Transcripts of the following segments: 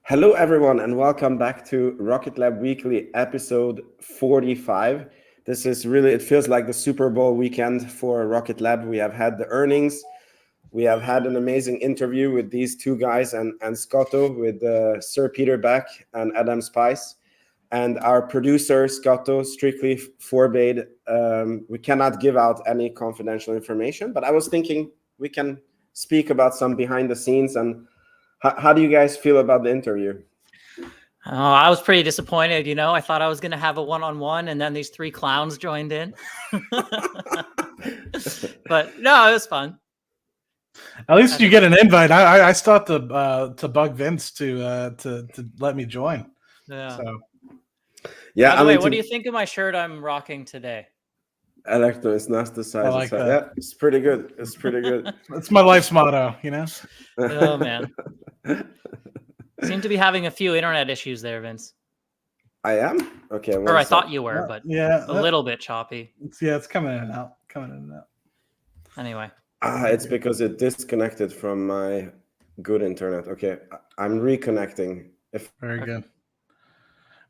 Hello, everyone, and welcome back to Rocket Lab Weekly episode 45. This is really, it feels like the Super Bowl weekend for Rocket Lab. We have had the earnings. We have had an amazing interview with these two guys and Scotto with Sir Peter Beck and Adam Spice. And our producer, Scotto, strictly forbade, we cannot give out any confidential information. But I was thinking we can speak about some behind the scenes. And how do you guys feel about the interview? I was pretty disappointed. I thought I was going to have a one-on-one, and then these three clowns joined in. But no, it was fun. At least you get an invite. I still have to bug Vince to let me join. Yeah. So. Yeah. By the way, what do you think of my shirt I'm rocking today? Electron is not the size. I like that. Yeah, it's pretty good. It's pretty good. It's my life's motto, Oh man. Seem to be having a few internet issues there, Vince. I am? Okay. Or I thought you were, but yeah, a little bit choppy. It's coming in and out. Anyway. It's because it disconnected from my good internet. Okay. I'm reconnecting. Very good.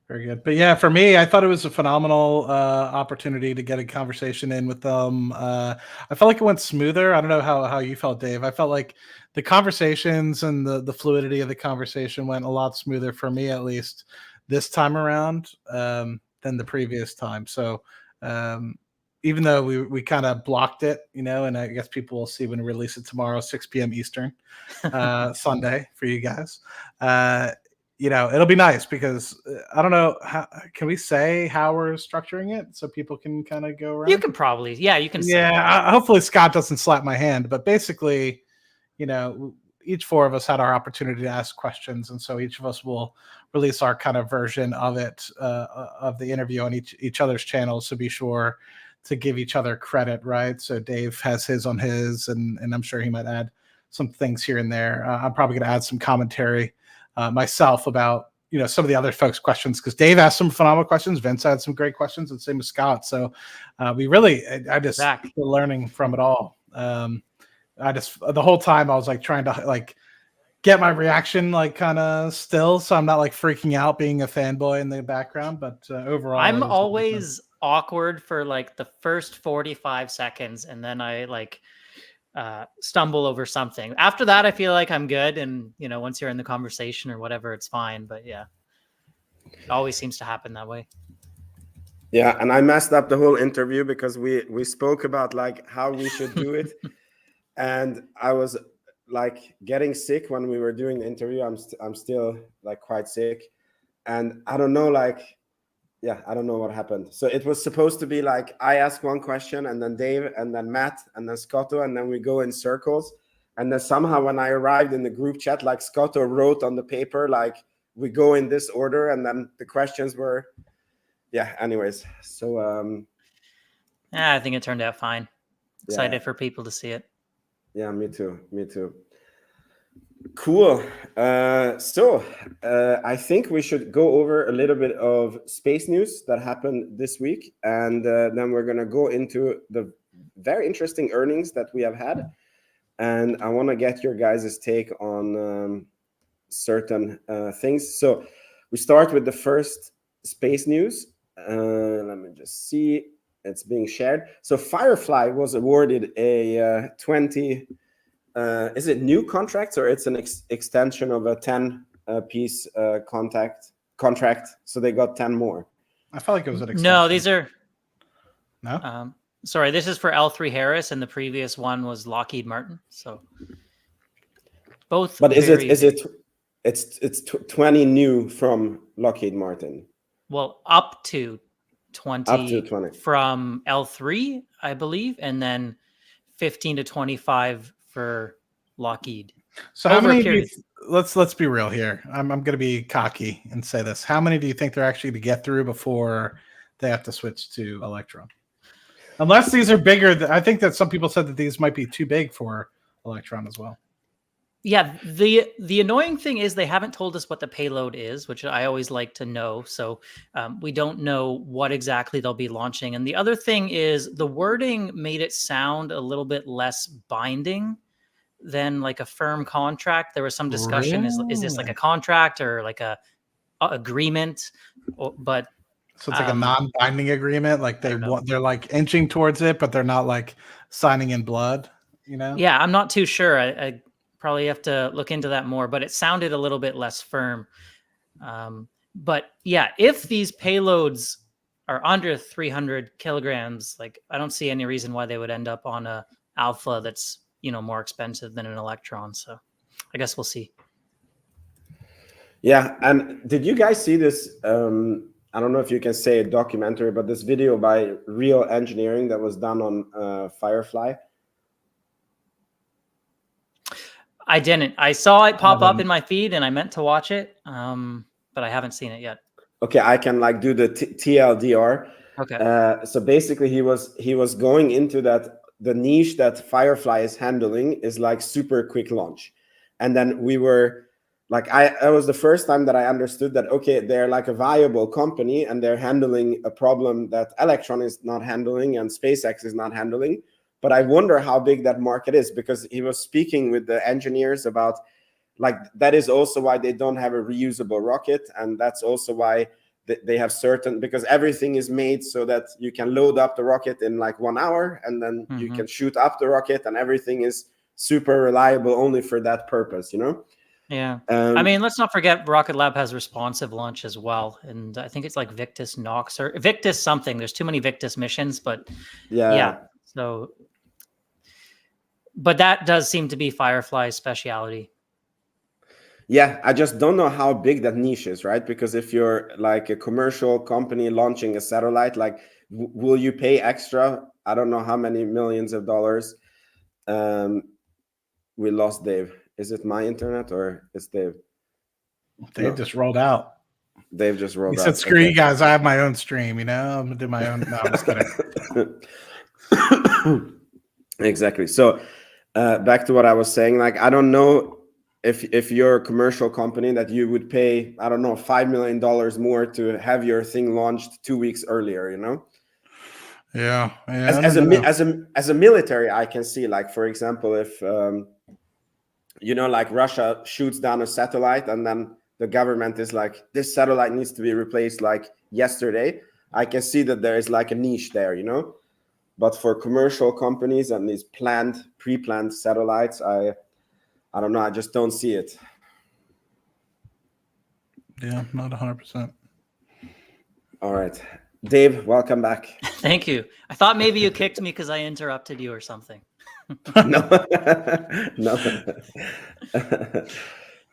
Very good. But yeah, for me, I thought it was a phenomenal opportunity to get a conversation in with them. I felt like it went smoother. I don't know how you felt, Dave. I felt like the conversations and the fluidity of the conversation went a lot smoother for me, at least this time around, than the previous time. So even though we kind of blocked it, and I guess people will see when we release it tomorrow, 6 p.m. Eastern, Sunday for you guys. It'll be nice because I don't know can we say how we're structuring it so people can kind of go around? You can probably, you can. Yeah, hopefully Scott doesn't slap my hand, but basically, each four of us had our opportunity to ask questions, and so each of us will release our kind of version of it, of the interview on each other's channels. So be sure to give each other credit, right? So Dave has his on his, and I'm sure he might add some things here and there. I'm probably going to add some commentary myself about some of the other folks' questions, because Dave asked some phenomenal questions, Vince had some great questions, and same with Scott. So I just learning from it all. The whole time I was like trying to get my reaction kind of still, so I'm not freaking out being a fanboy in the background. But overall, I'm always awkward for the first 45 seconds, and then I stumble over something. After that, I feel like I'm good, and once you're in the conversation or whatever, it's fine. But yeah, it always seems to happen that way. Yeah, and I messed up the whole interview because we spoke about how we should do it, and I was getting sick when we were doing the interview. I'm still quite sick, and I don't know I don't know what happened. So it was supposed to be I ask one question, and then Dave, and then Matt, and then Scotto, and then we go in circles. And then somehow when I arrived in the group chat, Scotto wrote on the paper, we go in this order, and then the questions were, anyways. So I think it turned out fine. Excited for people to see it. Yeah, me too. Cool. So I think we should go over a little bit of space news that happened this week, and then we're going to go into the very interesting earnings that we have had, and I want to get your guys' take on certain things. So we start with the first space news. Let me just see. It's being shared. So Firefly was awarded a 20 is it new contracts, or it's an extension of a 10-piece contract? So they got 10 more. I felt like it was an extension. No, these are... No? Sorry, this is for L3 Harris, and the previous one was Lockheed Martin. So both. But it's 20 new from Lockheed Martin? Well, up to 20 from L3, I believe, and then 15 to 25 for Lockheed. So how many let's be real here. I'm going to be cocky and say this. How many do you think they're actually to get through before they have to switch to Electron? Unless these are bigger. I think that some people said that these might be too big for Electron as well. Yeah, the annoying thing is they haven't told us what the payload is, which I always like to know. So we don't know what exactly they'll be launching. And the other thing is the wording made it sound a little bit less binding than like a firm contract. There was some discussion: is this like a Really? contract or like a agreement? But So it's like a non-binding agreement. Like they're like inching towards it, but they're not like signing in blood. You know? Yeah, I'm not too sure. I probably have to look into that more. But it sounded a little bit less firm. But yeah, if these payloads are under 300 kilograms, like I don't see any reason why they would end up on a alpha that's, you know, more expensive than an Electron. So I guess we'll see. Yeah, and did you guys see this? I don't know if you can say a documentary, but this video by Real Engineering that was done on Firefly. I didn't. I saw it pop up in my feed, and I meant to watch it, but I haven't seen it yet. Okay, I can like do the TLDR. Okay. So basically, he was going into that the niche that Firefly is handling is like super quick launch, and then we were like, it was the first time that I understood that okay, they're like a viable company and they're handling a problem that Electron is not handling and SpaceX is not handling. But I wonder how big that market is, because he was speaking with the engineers about like that is also why they don't have a reusable rocket, and that's also why they have certain, because everything is made so that you can load up the rocket in like 1 hour and then you can shoot up the rocket, and everything is super reliable only for that purpose, you know? Yeah. I mean, let's not forget Rocket Lab has responsive launch as well. And I think it's like Victus Nox or Victus something. There's too many Victus missions, but yeah. So, but that does seem to be Firefly's speciality. Yeah, I just don't know how big that niche is, right? Because if you're like a commercial company launching a satellite, like will you pay extra? I don't know how many millions of dollars. We lost Dave. Is it my internet or is Dave? Dave just rolled out. Dave just rolled out. He said, screw you guys. I have my own stream, you know? I'm going to do my own. No, I'm just kidding. Exactly. So back to what I was saying, like, I don't know if you're a commercial company that you would pay, I don't know, $5 million more to have your thing launched 2 weeks earlier, you know? Yeah. As a military, I can see, like, for example, if you know, like Russia shoots down a satellite and then the government is like, this satellite needs to be replaced like yesterday. I can see that there is like a niche there, you know? But for commercial companies and these pre-planned satellites, I don't know. I just don't see it. Yeah, not 100%. All right. Dave, welcome back. Thank you. I thought maybe you kicked me because I interrupted you or something. No.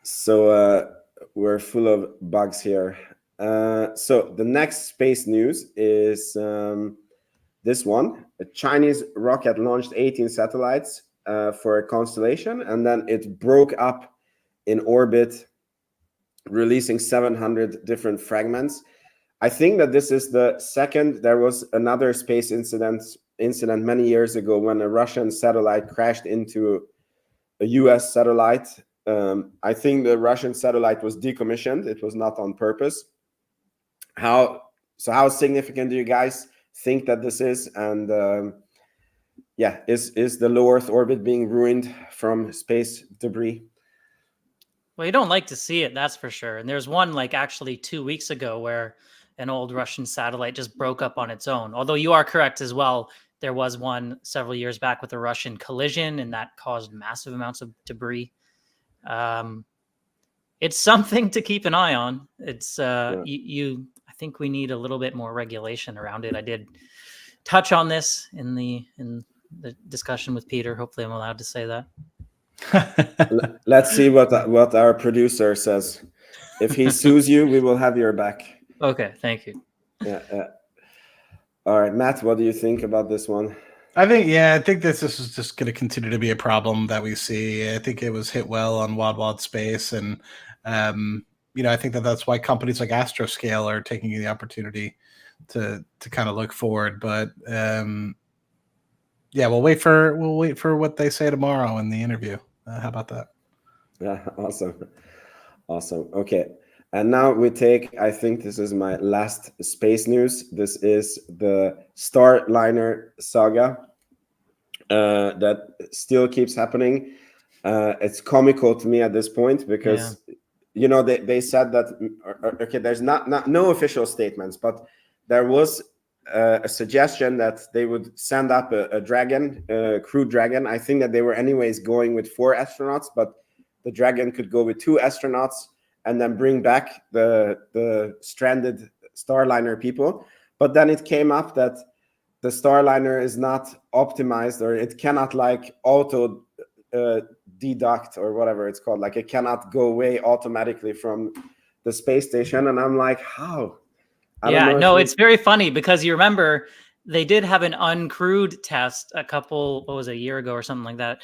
So we're full of bugs here. So the next space news is this one. A Chinese rocket launched 18 satellites for a constellation, and then it broke up in orbit, releasing 700 different fragments. I think that this is the second. There was another space incident many years ago when a Russian satellite crashed into a US satellite. I think the Russian satellite was decommissioned. It was not on purpose. How significant do you guys think that this is? And yeah, is the low Earth orbit being ruined from space debris? Well, you don't like to see it, that's for sure. And there's one like actually 2 weeks ago where an old Russian satellite just broke up on its own. Although you are correct as well. There was one several years back with a Russian collision, and that caused massive amounts of debris. It's something to keep an eye on. It's I think we need a little bit more regulation around it. I did touch on this in the discussion with Peter. Hopefully I'm allowed to say that. Let's see what our producer says. If he sues you, we will have your back. Okay, thank you. Yeah. All right, Matt, what do you think about this one? I think this is just going to continue to be a problem that we see. I think it was hit well on Wad Space, and I think that's why companies like Astroscale are taking the opportunity to kind of look forward. But we'll wait for what they say tomorrow in the interview. How about that? Yeah, awesome. Okay. And now we take, I think this is my last space news. This is the Starliner saga that still keeps happening. It's comical to me at this point because you know they said that okay, there's not no official statements, but there was a suggestion that they would send up a Dragon, crew Dragon. I think that they were anyways going with 4 astronauts, but the Dragon could go with 2 astronauts and then bring back the stranded Starliner people. But then it came up that the Starliner is not optimized, or it cannot like auto deduct or whatever it's called. Like it cannot go away automatically from the space station. And I'm like, how? It's very funny because you remember they did have an uncrewed test a year ago or something like that.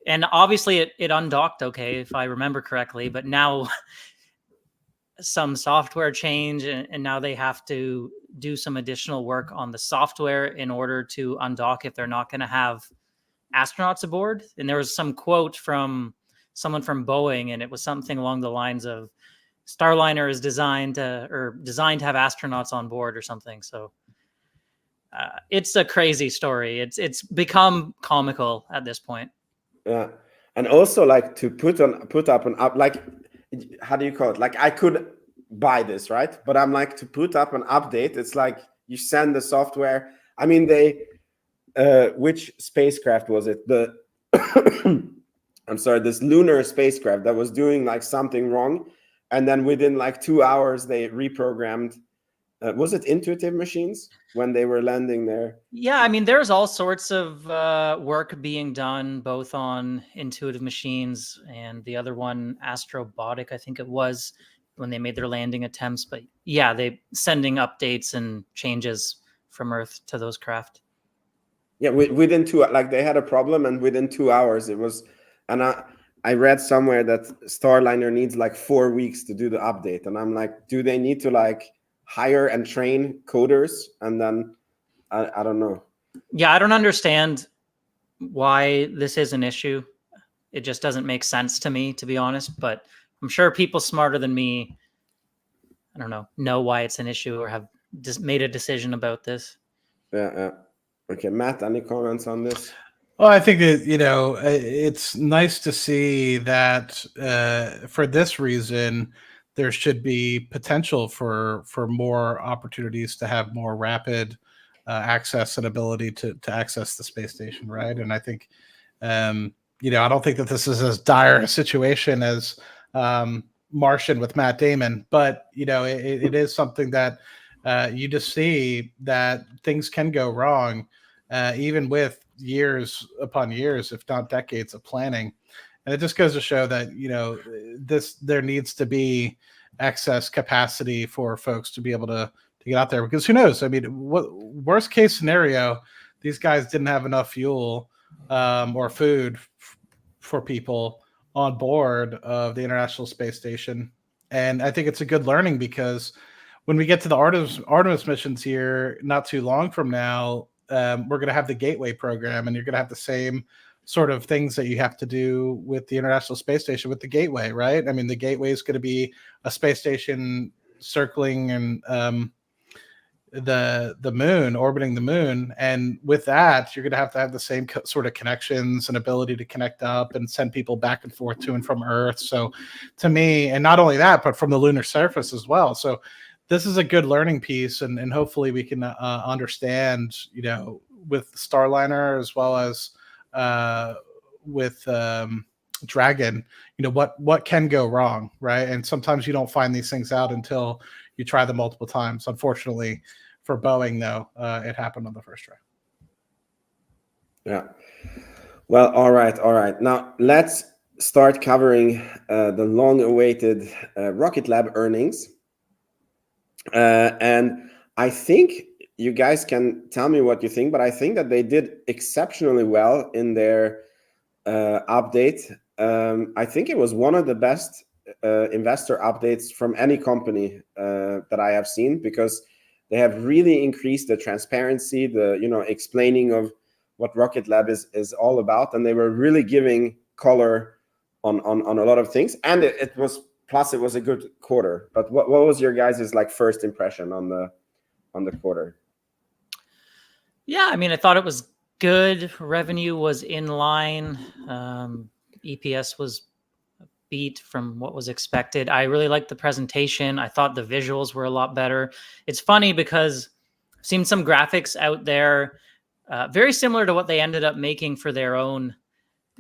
And obviously it undocked okay, if I remember correctly, but now some software change and now they have to do some additional work on the software in order to undock if they're not going to have astronauts aboard. And there was some quote from someone from Boeing, and it was something along the lines of Starliner is designed to have astronauts on board or something. So it's a crazy story. It's become comical at this point. Yeah. And also like to put up an up, like, how do you call it? Like I could buy this, right? But I'm like, to put up an update, it's like you send the software. I mean, which spacecraft was it? I'm sorry, this lunar spacecraft that was doing like something wrong. And then within like 2 hours, they reprogrammed. Was it Intuitive Machines when they were landing there? Yeah, I mean, there's all sorts of work being done, both on Intuitive Machines and the other one, Astrobotic, I think it was, when they made their landing attempts. But yeah, they sending updates and changes from Earth to those craft. Yeah, within like they had a problem, and within 2 hours it was, and I read somewhere that Starliner needs like 4 weeks to do the update. And I'm like, do they need to like hire and train coders? And then I don't know. Yeah, I don't understand why this is an issue. It just doesn't make sense to me, to be honest. But I'm sure people smarter than me, I don't know why it's an issue or have just made a decision about this. Yeah. Okay, Matt, any comments on this? Well, I think that, it's nice to see that for this reason, there should be potential for more opportunities to have more rapid access and ability to access the space station, right? And I think, I don't think that this is as dire a situation as Martian with Matt Damon, but, it is something that you just see that things can go wrong, even with years upon years, if not decades of planning. And it just goes to show that, there needs to be excess capacity for folks to be able to get out there, because who knows? I mean, what worst case scenario, these guys didn't have enough fuel or food for people on board of the International Space Station. And I think it's a good learning, because when we get to the Artemis missions here, not too long from now, we're going to have the Gateway program, and you're going to have the same sort of things that you have to do with the International Space Station with the Gateway, right? I mean, the Gateway is going to be a space station circling and the moon, orbiting the moon, and with that, you're going to have the same sort of connections and ability to connect up and send people back and forth to and from Earth. So, to me, and not only that, but from the lunar surface as well. So, this is a good learning piece, and hopefully we can understand, with Starliner as well as with Dragon, what can go wrong, right? And sometimes you don't find these things out until you try them multiple times. Unfortunately for Boeing, though, it happened on the first try. Yeah. Well, all right. Now let's start covering the long-awaited Rocket Lab earnings. And I think you guys can tell me what you think, but I think that they did exceptionally well in their update. I think it was one of the best investor updates from any company that I have seen, because they have really increased the transparency, the explaining of what Rocket Lab is all about, and they were really giving color on a lot of things. And it was a good quarter. But what was your guys' like first impression on the quarter? Yeah, I mean, I thought it was good. Revenue was in line. EPS was beat from what was expected. I really liked the presentation. I thought the visuals were a lot better. It's funny because I've seen some graphics out there very similar to what they ended up making for their own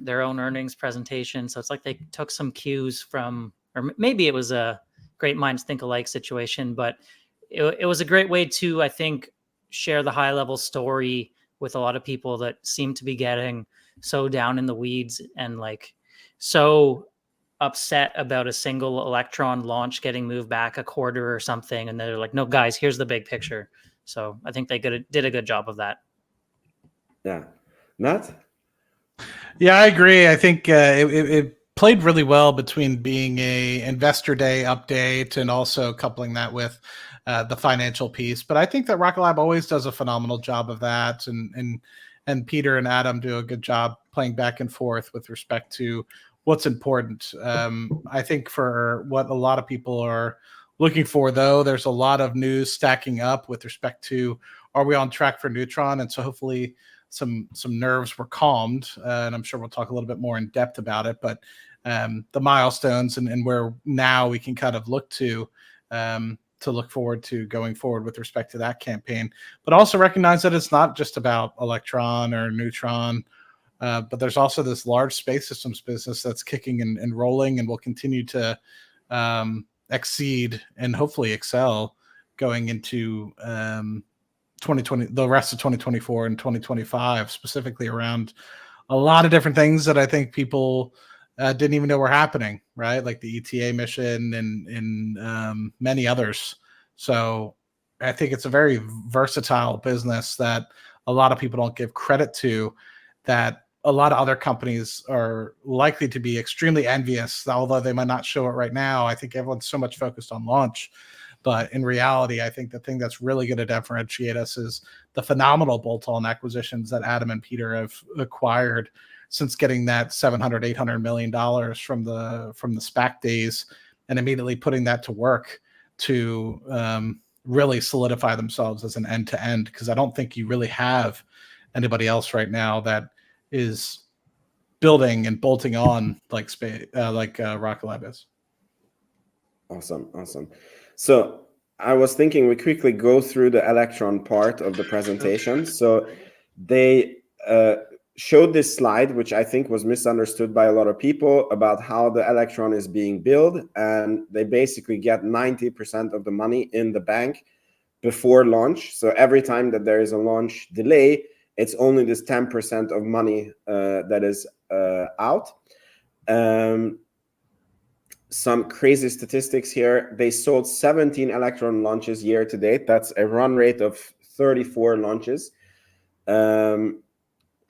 earnings presentation. So it's like they took some cues from, or maybe it was a great minds think alike situation, but it was a great way to, I think, share the high level story with a lot of people that seem to be getting so down in the weeds and like so upset about a single Electron launch getting moved back a quarter or something. And they're like, no, guys, here's the big picture. So I think they did a good job of that. Yeah. Matt? Yeah, I agree. I think it played really well between being a investor day update and also coupling that with the financial piece. But I think that Rocket Lab always does a phenomenal job of that. And Peter and Adam do a good job playing back and forth with respect to what's important. I think for what a lot of people are looking for, though, there's a lot of news stacking up with respect to, are we on track for Neutron? And so hopefully some nerves were calmed. And I'm sure we'll talk a little bit more in depth about it, but the milestones and where now we can kind of look to look forward to going forward with respect to that campaign, but also recognize that it's not just about Electron or Neutron. But there's also this large space systems business that's kicking and rolling and will continue to exceed and hopefully excel going into 2020, the rest of 2024 and 2025, specifically around a lot of different things that I think people didn't even know were happening, right? Like the ETA mission and many others. So I think it's a very versatile business that a lot of people don't give credit to, that a lot of other companies are likely to be extremely envious, although they might not show it right now. I think everyone's so much focused on launch. But in reality, I think the thing that's really going to differentiate us is the phenomenal bolt-on acquisitions that Adam and Peter have acquired since getting that $700-800 million from the SPAC days, and immediately putting that to work to really solidify themselves as an end-to-end. Because I don't think you really have anybody else right now that is building and bolting on like Rocket Lab is. Awesome. So I was thinking we quickly go through the Electron part of the presentation. So they showed this slide, which I think was misunderstood by a lot of people, about how the Electron is being built, and they basically get 90% of the money in the bank before launch. So every time that there is a launch delay, it's only this 10% of money that is out. Some crazy statistics here. They sold 17 Electron launches year to date. That's a run rate of 34 launches.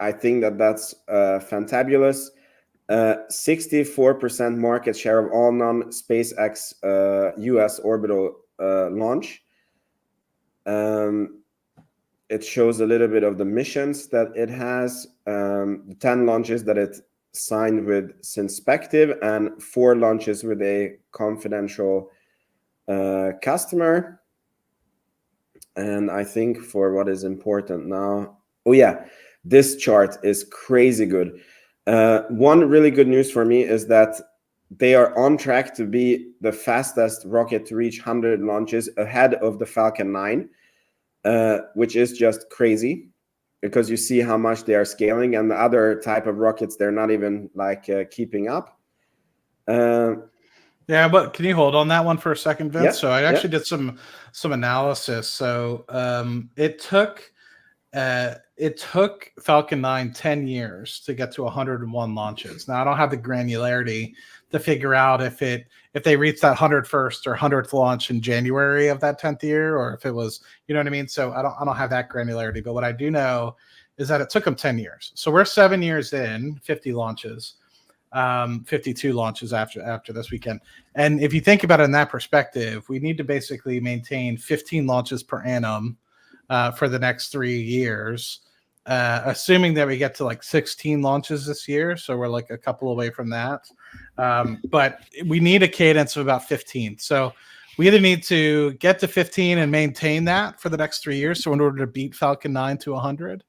I think that's fantabulous. 64% market share of all non-SpaceX US orbital launch. It shows a little bit of the missions that it has, 10 launches that it signed with Synspective, and 4 launches with a confidential customer. And I think for what is important now, this chart is crazy good. One really good news for me is that they are on track to be the fastest rocket to reach 100 launches ahead of the Falcon 9, which is just crazy, because you see how much they are scaling, and the other type of rockets, they're not even like keeping up. Yeah, but can you hold on that one for a second, Vince? Yeah, so I actually did some analysis. So it took Falcon 9 10 years to get to 101 launches. Now I don't have the granularity to figure out if they reached that 101st or 100th launch in January of that 10th year, or if it was, you know what I mean? So I don't have that granularity, but what I do know is that it took them 10 years. So we're 7 years in, 50 launches, 52 launches after this weekend. And if you think about it in that perspective, we need to basically maintain 15 launches per annum for the next 3 years, assuming that we get to like 16 launches this year. So we're like a couple away from that. But we need a cadence of about 15. So we either need to get to 15 and maintain that for the next 3 years. So in order to beat Falcon 9 to 100,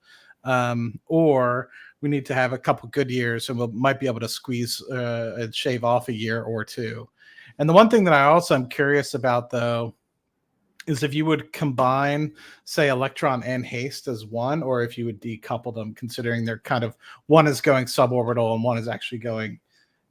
or we need to have a couple good years, and we might be able to squeeze and shave off a year or two. And the one thing that I also am curious about, though, is if you would combine, say, Electron and Haste as one, or if you would decouple them, considering they're kind of, one is going suborbital and one is actually going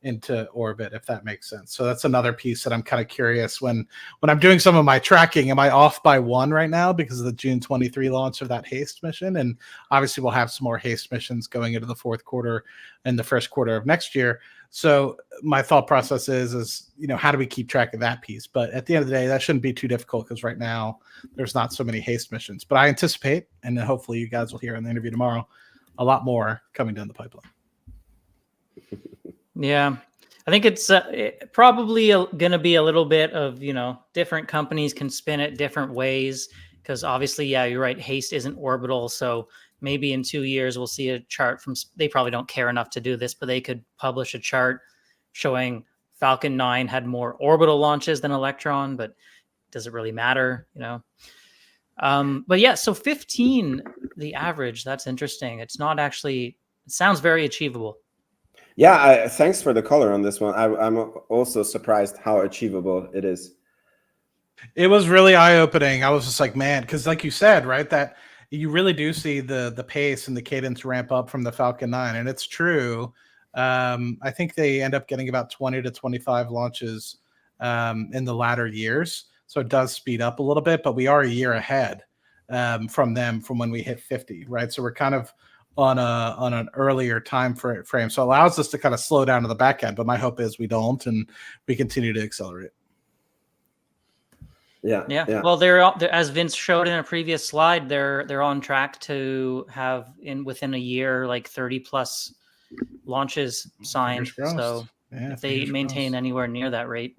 into orbit, if that makes sense. So that's another piece that I'm kind of curious when I'm doing some of my tracking, am I off by one right now because of the June 23 launch of that Haste mission? And obviously we'll have some more Haste missions going into the fourth quarter and the first quarter of next year. So my thought process is, you know, how do we keep track of that piece? But at the end of the day, that shouldn't be too difficult because right now there's not so many Haste missions. But I anticipate, and then hopefully you guys will hear in the interview tomorrow, a lot more coming down the pipeline. Yeah, I think it's probably going to be a little bit of, you know, different companies can spin it different ways because obviously, yeah, you're right. Haste isn't orbital. So maybe in 2 years, we'll see a chart from, they probably don't care enough to do this, but they could publish a chart showing Falcon 9 had more orbital launches than Electron, but does it really matter, you know? But yeah, so 15, the average, that's interesting. It's not actually, it sounds very achievable. Yeah, thanks for the color on this one. I'm also surprised how achievable it is. It was really eye-opening. I was just like, man, because like you said, right, that you really do see the pace and the cadence ramp up from the Falcon 9, and it's true. I think they end up getting about 20 to 25 launches in the latter years, so it does speed up a little bit, but we are a year ahead from them from when we hit 50, right? So we're kind of on an earlier time frame, so it allows us to kind of slow down to the back end. But my hope is we don't, and we continue to accelerate. Yeah. Well, they're as Vince showed in a previous slide, they're on track to have within a year like 30 plus launches signed. So yeah, if they maintain anywhere near that rate.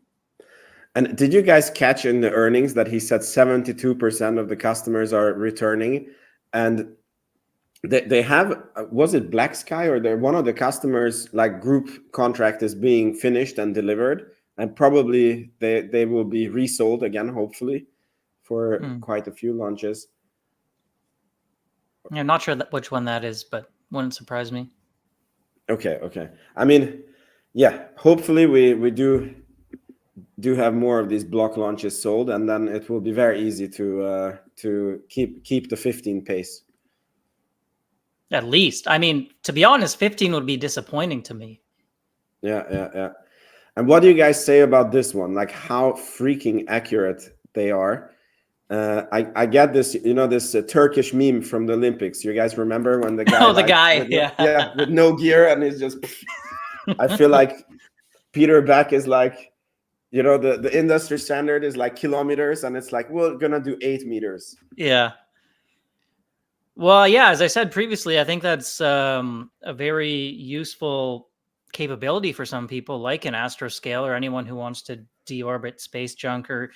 And did you guys catch in the earnings that he said 72% of the customers are returning, and they have, was it Black Sky or they're one of the customers, like group contract is being finished and delivered, and probably they will be resold again, hopefully, for quite a few launches. Yeah, I'm not sure which one that is, but wouldn't surprise me. Okay. I mean, yeah, hopefully we do have more of these block launches sold, and then it will be very easy to keep the 15 pace. At least. I mean, to be honest, 15 would be disappointing to me. Yeah. And what do you guys say about this one? Like how freaking accurate they are. I get this, you know, this Turkish meme from the Olympics. You guys remember when the guy? The guy, yeah, with no gear, and he's just. I feel like Peter Beck is like, you know, the industry standard is like kilometers, and it's like we're gonna do 8 meters. Yeah. Well, yeah, as I said previously, I think that's a very useful capability for some people, like an astroscale or anyone who wants to deorbit space junk or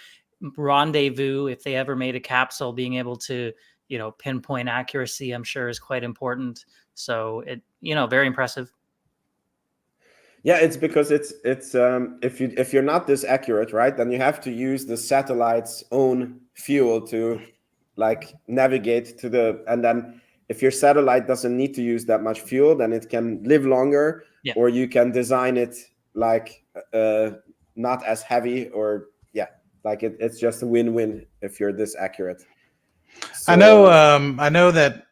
rendezvous. If they ever made a capsule, being able to, you know, pinpoint accuracy, I'm sure is quite important. So it, you know, very impressive. Yeah, it's because it's if you're not this accurate, right, then you have to use the satellite's own fuel to like navigate to the, and then if your satellite doesn't need to use that much fuel, then it can live longer. Yeah. Or you can design it like not as heavy, or like it's just a win-win if you're this accurate. So, I know that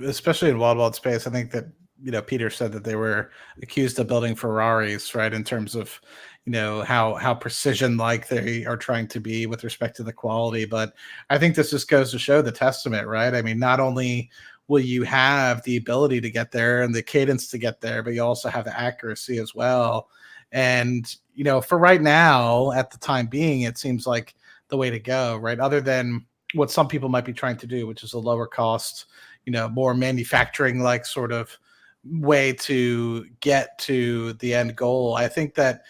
especially in wild space, I think that, you know, Peter said that they were accused of building Ferraris, right, in terms of, you know, how precision like they are trying to be with respect to the quality. But I think this just goes to show the testament, right? I mean, not only will you have the ability to get there and the cadence to get there, but you also have the accuracy as well. And, you know, for right now, at the time being, it seems like the way to go, right? Other than what some people might be trying to do, which is a lower cost, you know, more manufacturing like sort of way to get to the end goal. I think that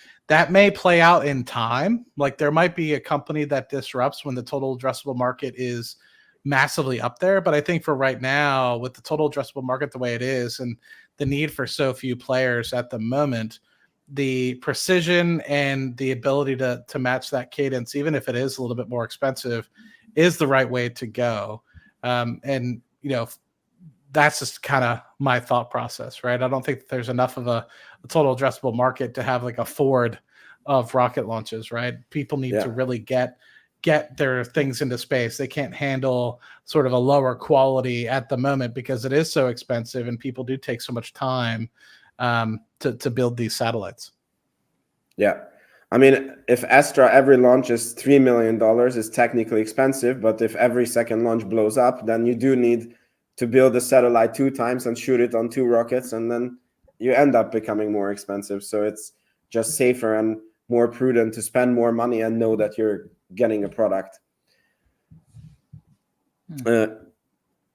may play out in time. Like there might be a company that disrupts when the total addressable market is massively up there. But I think for right now, with the total addressable market the way it is and the need for so few players at the moment, the precision and the ability to match that cadence, even if it is a little bit more expensive, is the right way to go. And, you know, that's just kind of my thought process, right? I don't think that there's enough of a total addressable market to have like a Ford of rocket launches, right? People need to really get their things into space. They can't handle sort of a lower quality at the moment because it is so expensive and people do take so much time to build these satellites. Yeah. I mean, if Astra every launch is $3 million, is technically expensive, but if every second launch blows up, then you do need to build a satellite 2 times and shoot it on 2 rockets, and then you end up becoming more expensive. So it's just safer and more prudent to spend more money and know that you're getting a product.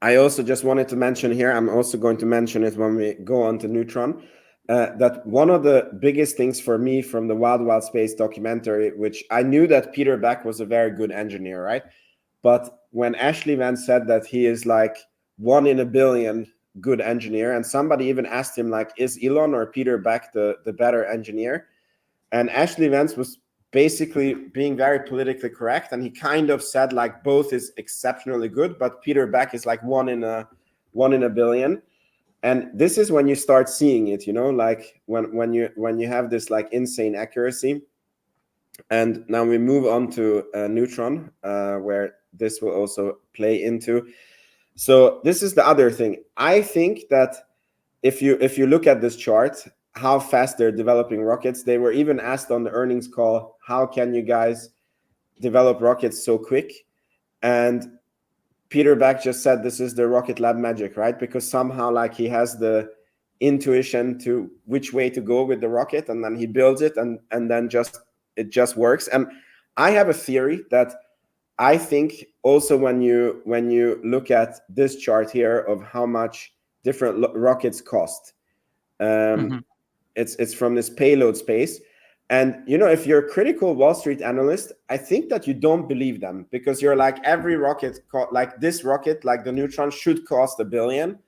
I also just wanted to mention here, I'm also going to mention it when we go on to Neutron, that one of the biggest things for me from the Wild Wild Space documentary, which I knew that Peter Beck was a very good engineer, right? But when Ashley Vance said that he is like 1 in a billion good engineer, and somebody even asked him, like, is Elon or Peter Beck the better engineer? And Ashley Vance was basically being very politically correct, and he kind of said like both is exceptionally good, but Peter Beck is like 1 in a billion. And this is when you start seeing it, you know, like when you have this like insane accuracy. And now we move on to Neutron, where this will also play into. So this is the other thing. I think that if you look at this chart, how fast they're developing rockets, they were even asked on the earnings call, how can you guys develop rockets so quick? And Peter Beck just said this is the Rocket Lab magic, right? Because somehow like he has the intuition to which way to go with the rocket, and then he builds it, and then it just works. And I have a theory that I think also when you look at this chart here of how much different rockets cost, it's from this payload space. And, you know, if you're a critical Wall Street analyst, I think that you don't believe them, because you're like, every rocket, like this rocket, like the Neutron, should cost $1 billion.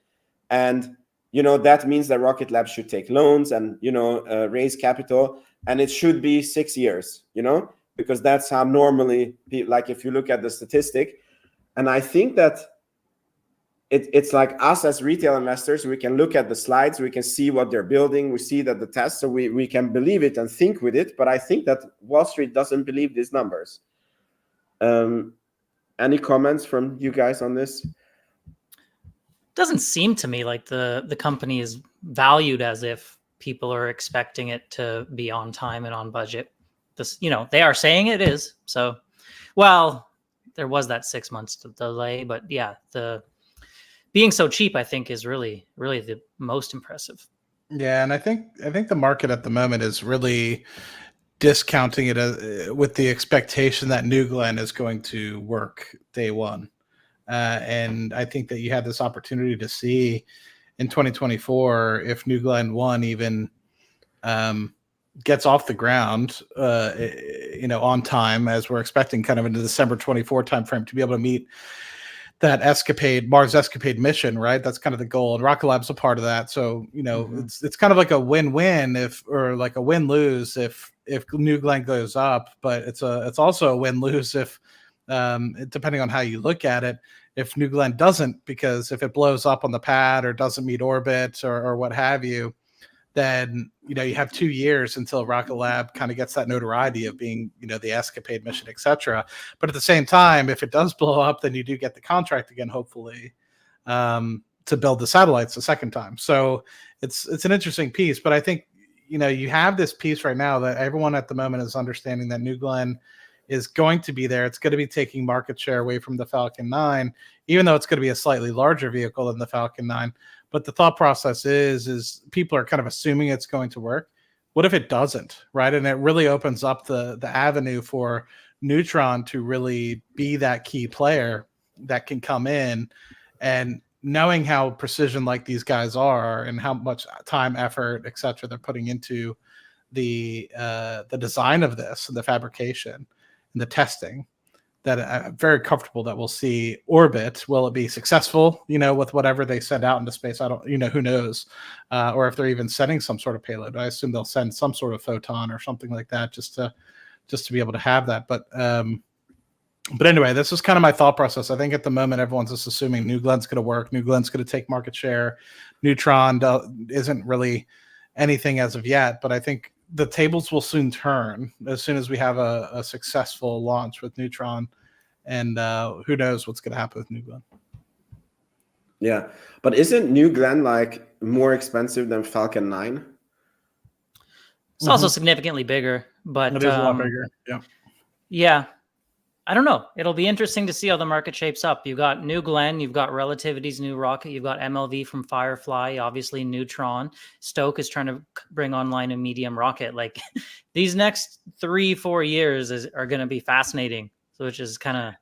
And, you know, that means that Rocket Lab should take loans and, you know, raise capital. And it should be 6 years, you know, because that's how normally, like if you look at the statistic. And I think that it's like us as retail investors, we can look at the slides, we can see what they're building, we see that the tests, so we can believe it and think with it. But I think that Wall Street doesn't believe these numbers. Any comments from you guys on this? Doesn't seem to me like the company is valued as if people are expecting it to be on time and on budget. This, you know, they are saying it is. So, well, there was that 6 months delay, but yeah, the being so cheap, I think, is really, really the most impressive. Yeah, and I think the market at the moment is really discounting it with the expectation that New Glenn is going to work day one. And I think that you had this opportunity to see in 2024 if New Glenn 1 even gets off the ground, you know, on time, as we're expecting, kind of in the December 24 timeframe, to be able to meet that Mars Escapade mission, right? That's kind of the goal, and Rocket Lab's a part of that. So, you know, it's kind of like a win-win or like a win-lose if New Glenn goes up, but it's also a win-lose if, depending on how you look at it, if New Glenn doesn't, because if it blows up on the pad or doesn't meet orbit or what have you, then, you know, you have 2 years until Rocket Lab kind of gets that notoriety of being, you know, the Escapade mission, etc. But at the same time, if it does blow up, then you do get the contract again, hopefully, to build the satellites a second time. So it's an interesting piece. But I think, you know, you have this piece right now that everyone at the moment is understanding that New Glenn is going to be there. It's going to be taking market share away from the Falcon 9, even though it's going to be a slightly larger vehicle than the Falcon 9. But the thought process is people are kind of assuming it's going to work. What if it doesn't, right? And it really opens up the avenue for Neutron to really be that key player that can come in, and knowing how precision like these guys are and how much time, effort, et cetera, they're putting into the design of this, the fabrication and the testing, that I'm very comfortable that we'll see orbit. Will it be successful, you know, with whatever they send out into space? I don't, you know, who knows? Or if they're even sending some sort of payload. I assume they'll send some sort of photon or something like that just to be able to have that. But But anyway, this is kind of my thought process. I think at the moment, everyone's just assuming New Glenn's going to work. New Glenn's going to take market share. Neutron isn't really anything as of yet, but I think the tables will soon turn as soon as we have a successful launch with Neutron. And who knows what's going to happen with New Glenn. Yeah, but isn't New Glenn like more expensive than Falcon 9? It's also significantly bigger, but It is a lot bigger. Yeah. Yeah. I don't know. It'll be interesting to see how the market shapes up. You've got New Glenn, you've got Relativity's new rocket, you've got MLV from Firefly, obviously Neutron. Stoke is trying to bring online a medium rocket. Like these next 3-4 years are going to be fascinating. So which is kind of.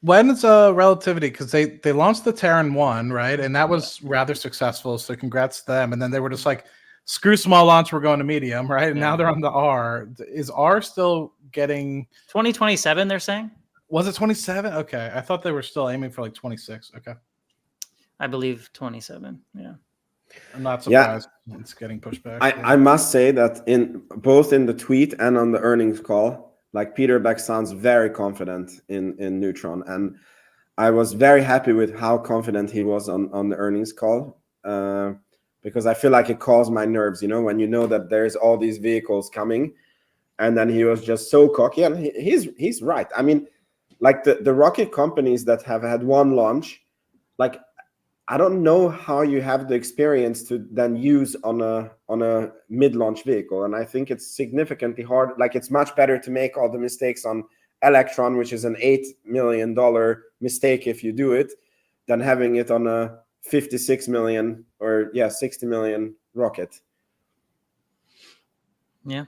When is Relativity? Because they launched the Terran 1, right? And that was rather successful. So congrats to them. And then they were just like, screw small launch, we're going to medium, right? And now they're on the R. Is R still getting 2027, they're saying? Was it 27? Okay. I thought they were still aiming for like 26. Okay. I believe 27. Yeah. I'm not surprised it's getting pushed back. I must say that in both in the tweet and on the earnings call, like Peter Beck sounds very confident in Neutron. And I was very happy with how confident he was on the earnings call. Because I feel like it calms my nerves, when you know that there's all these vehicles coming, and then he was just so cocky, and he's right. I mean, like the rocket companies that have had one launch, like I don't know how you have the experience to then use on a mid-launch vehicle, and I think it's significantly hard. Like it's much better to make all the mistakes on Electron, which is an $8 million mistake if you do it, than having it on a 56 million or 60 million rocket. Yeah.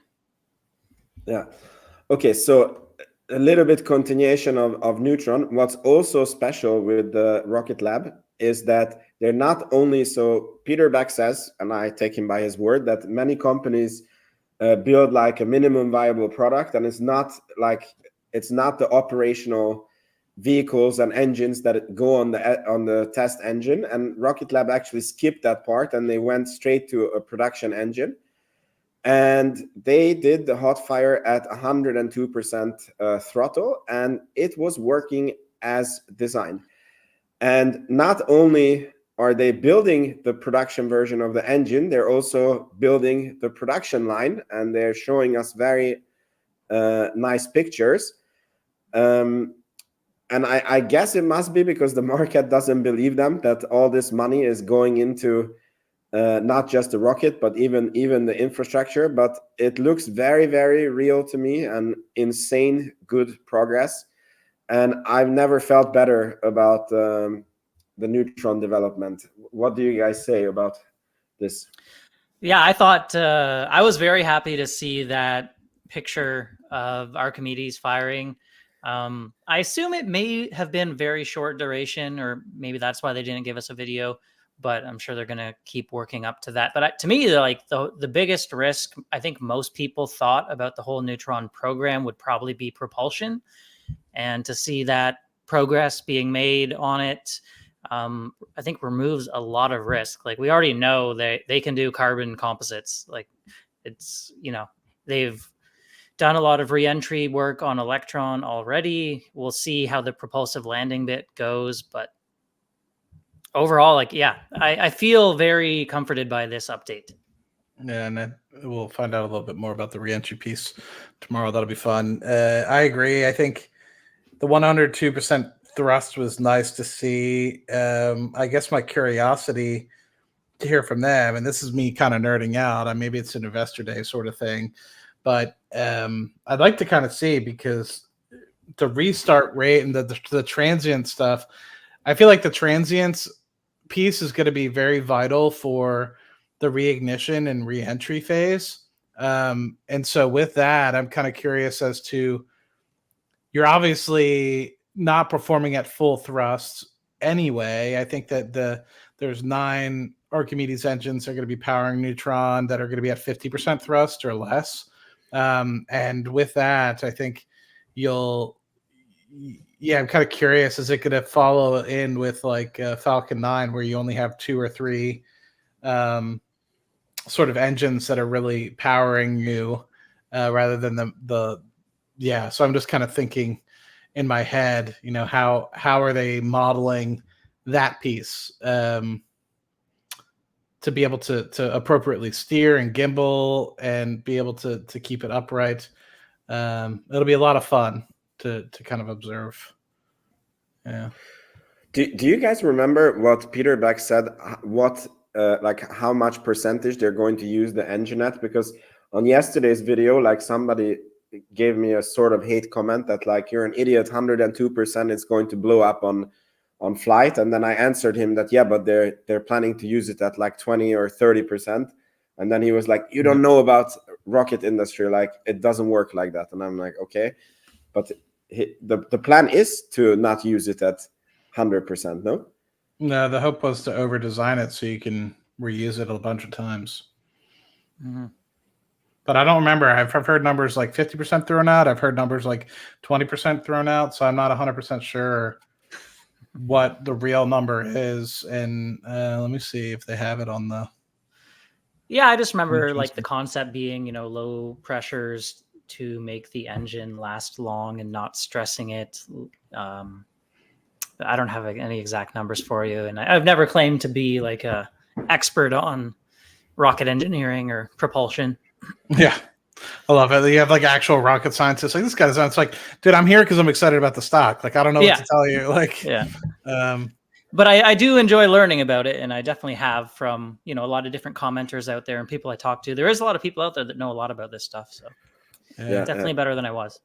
Okay, so a little bit continuation of Neutron. What's also special with the Rocket Lab is that they're not only, so Peter Beck says, and I take him by his word, that many companies build like a minimum viable product, and it's not the operational vehicles and engines that go on the test engine. And Rocket Lab actually skipped that part, and they went straight to a production engine. And they did the hot fire at 102% throttle, and it was working as designed. And not only are they building the production version of the engine, they're also building the production line, and they're showing us very nice pictures. And I guess it must be because the market doesn't believe them, that all this money is going into not just the rocket, but even the infrastructure. But it looks very, very real to me, and insane good progress. And I've never felt better about the Neutron development. What do you guys say about this? Yeah, I thought I was very happy to see that picture of Archimedes firing. I assume it may have been very short duration, or maybe that's why they didn't give us a video, but I'm sure they're going to keep working up to that. But to me, like the biggest risk, I think most people thought about the whole Neutron program would probably be propulsion. And to see that progress being made on it, I think removes a lot of risk. Like we already know they can do carbon composites. Like it's, they've done a lot of re-entry work on Electron already. We'll see how the propulsive landing bit goes, but overall, I feel very comforted by this update. Yeah, and then we'll find out a little bit more about the re-entry piece tomorrow. That'll be fun. I agree. I think the 102% thrust was nice to see. I guess my curiosity to hear from them, and this is me kind of nerding out, and maybe it's an investor day sort of thing, but I'd like to kind of see, because the restart rate and the transient stuff, I feel like the transients piece is going to be very vital for the reignition and re-entry phase. And so with that, I'm kind of curious as to, you're obviously not performing at full thrust anyway. I think that there's 9 Archimedes engines that are going to be powering Neutron that are going to be at 50% thrust or less. And with that, I think I'm kind of curious, is it going to follow in with like Falcon 9, where you only have 2 or 3 sort of engines that are really powering you rather than so I'm just kind of thinking, in my head, how are they modeling that piece to be able to appropriately steer and gimbal and be able to keep it upright. It'll be a lot of fun to kind of observe. Yeah. Do you guys remember what Peter Beck said? What like how much percentage they're going to use the engine at? Because on yesterday's video, like somebody gave me a sort of hate comment that like, you're an idiot, 102% it's going to blow up on flight. And then I answered him that, yeah, but they're planning to use it at like 20 or 30%. And then he was like, you don't know about rocket industry, like it doesn't work like that. And I'm like, okay, but the plan is to not use it at 100%. No, the hope was to over design it so you can reuse it a bunch of times. Mm-hmm. But I don't remember. I've heard numbers like 50% thrown out. I've heard numbers like 20% thrown out. So I'm not 100% sure what the real number is. And let me see if they have it on the. Yeah, I just remember like the concept being, low pressures to make the engine last long and not stressing it. I don't have any exact numbers for you, and I've never claimed to be like a expert on rocket engineering or propulsion. Yeah, I love it. You have like actual rocket scientists. Like this guy sounds like, dude, I'm here because I'm excited about the stock. Like I don't know what to tell you. Like, yeah. But I do enjoy learning about it, and I definitely have from a lot of different commenters out there and people I talk to. There is a lot of people out there that know a lot about this stuff, so definitely better than I was.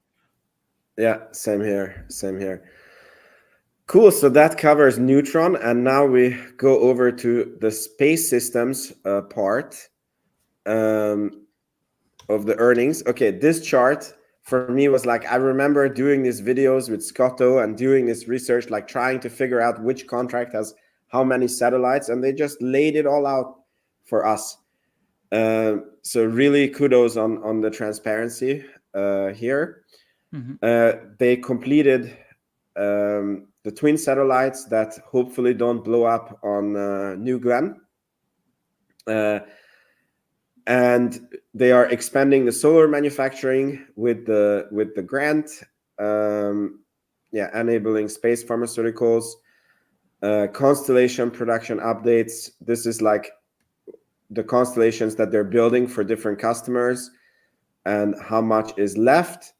Yeah, same here. Cool. So that covers Neutron, and now we go over to the space systems part of the earnings. Okay, this chart for me was like, I remember doing these videos with Scotto and doing this research, like trying to figure out which contract has how many satellites, and they just laid it all out for us. So really kudos on the transparency here. Mm-hmm. They completed the twin satellites that hopefully don't blow up on New Glenn. And they are expanding the solar manufacturing with the grant, enabling space pharmaceuticals, constellation production updates. This is like the constellations that they're building for different customers and how much is left.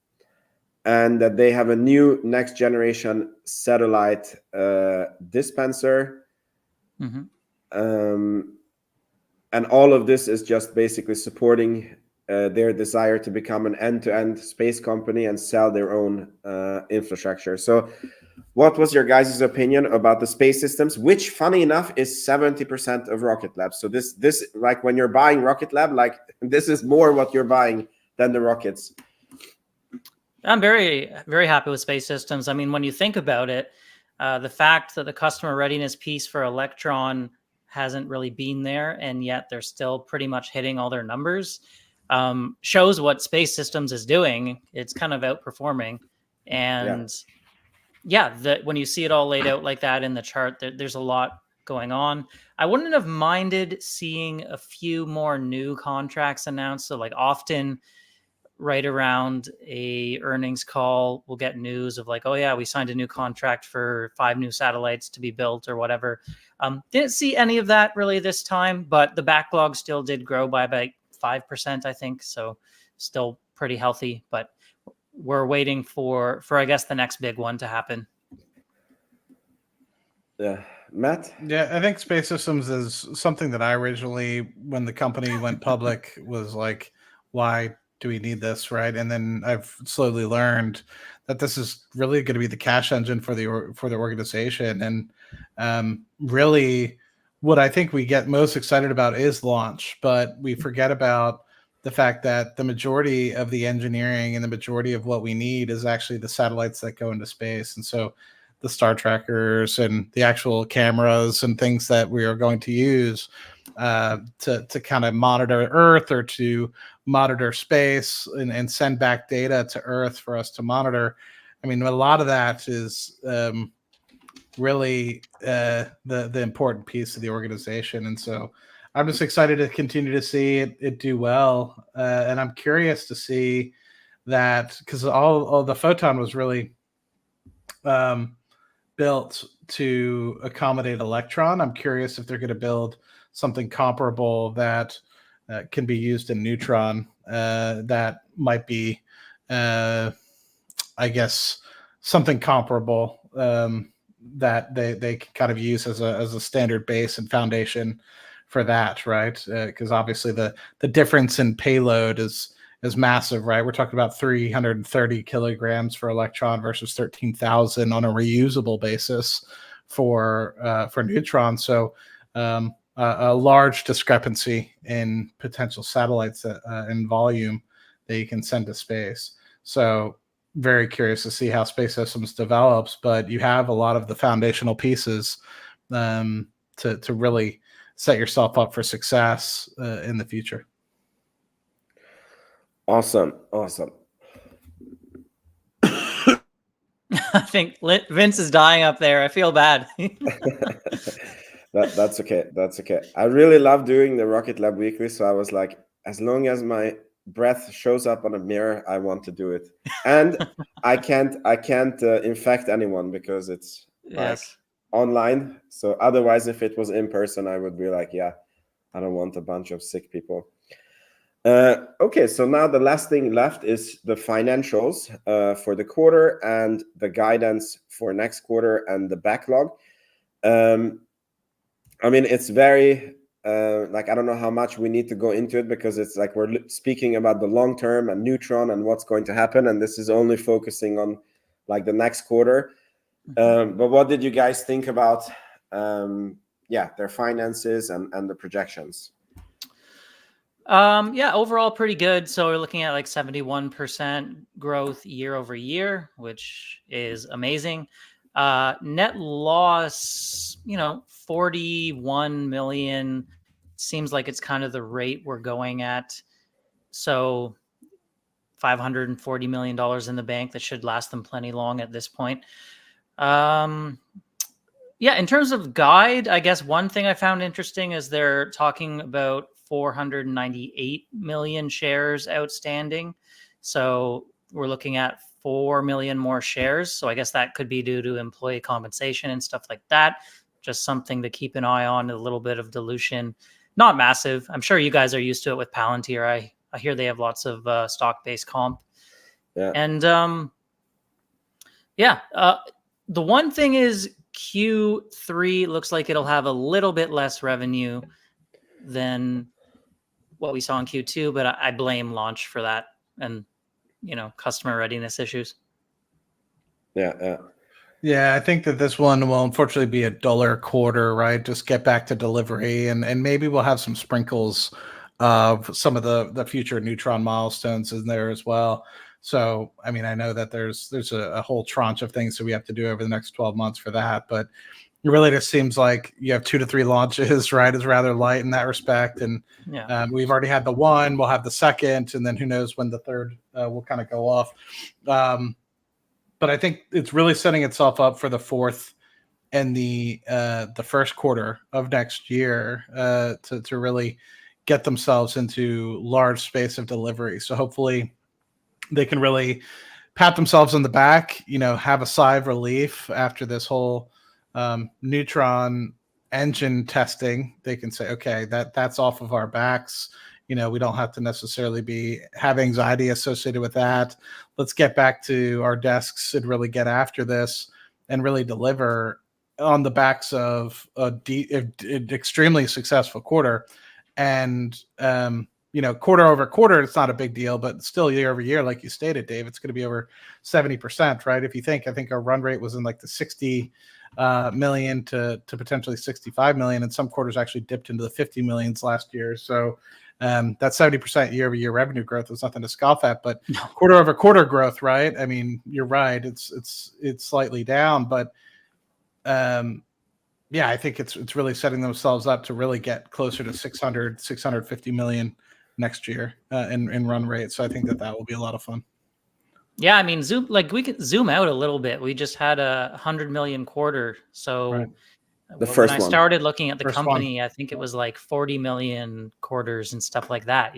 And that they have a new next generation satellite dispenser. Mm-hmm. And all of this is just basically supporting their desire to become an end-to-end space company and sell their own infrastructure. So what was your guys' opinion about the space systems, which funny enough is 70% of Rocket Lab? So this like when you're buying Rocket Lab, like this is more what you're buying than the rockets. I'm very, very happy with space systems. I mean, when you think about it, the fact that the customer readiness piece for Electron hasn't really been there, and yet they're still pretty much hitting all their numbers, shows what space systems is doing. It's kind of outperforming. And that when you see it all laid out like that in the chart, there's a lot going on. I wouldn't have minded seeing a few more new contracts announced. So like often right around a earnings call, we'll get news of like, oh yeah, we signed a new contract for 5 new satellites to be built or whatever. Didn't see any of that really this time, but the backlog still did grow by about 5%, I think. So still pretty healthy, but we're waiting for I guess the next big one to happen. Yeah. Matt? Yeah, I think space systems is something that I originally, when the company went public, was like, why do we need this, right? And then I've slowly learned that this is really going to be the cash engine for the organization. And really, what I think we get most excited about is launch, but we forget about the fact that the majority of the engineering and the majority of what we need is actually the satellites that go into space. And so the star trackers and the actual cameras and things that we are going to use to kind of monitor Earth or to monitor space and send back data to Earth for us to monitor. I mean, a lot of that is really the important piece of the organization. And so I'm just excited to continue to see it do well. And I'm curious to see that, because all the Photon was really built to accommodate Electron. I'm curious if they're going to build something comparable that can be used in Neutron. That might be, I guess, something comparable that they can kind of use as a standard base and foundation for that, right? Because obviously the difference in payload is massive, right? We're talking about 330 kilograms for Electron versus 13,000 on a reusable basis for Neutron. So a large discrepancy in potential satellites in volume that you can send to space. So very curious to see how Space Systems develops, but you have a lot of the foundational pieces to really set yourself up for success in the future. Awesome. I think Vince is dying up there. I feel bad. That's okay. I really love doing the Rocket Lab Weekly, so I was like, as long as my breath shows up on a mirror, I want to do it. And I can't infect anyone because it's like online. So otherwise, if it was in person, I would be like, yeah, I don't want a bunch of sick people. Okay, so now the last thing left is the financials for the quarter and the guidance for next quarter and the backlog. I mean, it's very like, I don't know how much we need to go into it, because it's like we're speaking about the long term and Neutron and what's going to happen, and this is only focusing on like the next quarter. But what did you guys think about their finances and the projections? Overall pretty good. So we're looking at like 71% growth year over year, which is amazing. Net loss, 41 million seems like it's kind of the rate we're going at. So $540 million in the bank, that should last them plenty long at this point. In terms of guide, I guess one thing I found interesting is they're talking about 498 million shares outstanding. So we're looking at 4 million more shares. So I guess that could be due to employee compensation and stuff like that. Just something to keep an eye on, a little bit of dilution. Not massive. I'm sure you guys are used to it with Palantir. I hear they have lots of stock-based comp. Yeah. And the one thing is Q3 looks like it'll have a little bit less revenue than what we saw in Q2, but I blame launch for that and, customer readiness issues. Yeah. I think that this one will unfortunately be a duller quarter, right? Just get back to delivery, and maybe we'll have some sprinkles of some of the future Neutron milestones in there as well. So, I mean, I know that there's a whole tranche of things that we have to do over the next 12 months for that, but it really just seems like you have 2 to 3 launches, right? It's rather light in that respect. And we've already had the one, we'll have the second, and then who knows when the third will kind of go off. But I think it's really setting itself up for the fourth and the first quarter of next year to really get themselves into large space of delivery. So hopefully they can really pat themselves on the back, have a sigh of relief after this whole Neutron engine testing. They can say, okay, that's off of our backs. We don't have to necessarily have anxiety associated with that. Let's get back to our desks and really get after this and really deliver on the backs of an extremely successful quarter. And, quarter over quarter, it's not a big deal, but still year over year, like you stated, Dave, it's going to be over 70%, right? I think our run rate was in like the 60 million to potentially 65 million, and some quarters actually dipped into the 50 millions last year. So that 70% year over year revenue growth is nothing to scoff at, but quarter over quarter growth, right? I mean, you're right. It's slightly down, but I think it's really setting themselves up to really get closer to 650 million next year in run rate. So I think that will be a lot of fun. Yeah, I mean, we could zoom out a little bit. We just had a 100 million quarter. So right. When I started looking at the company, I think it was like 40 million quarters and stuff like that,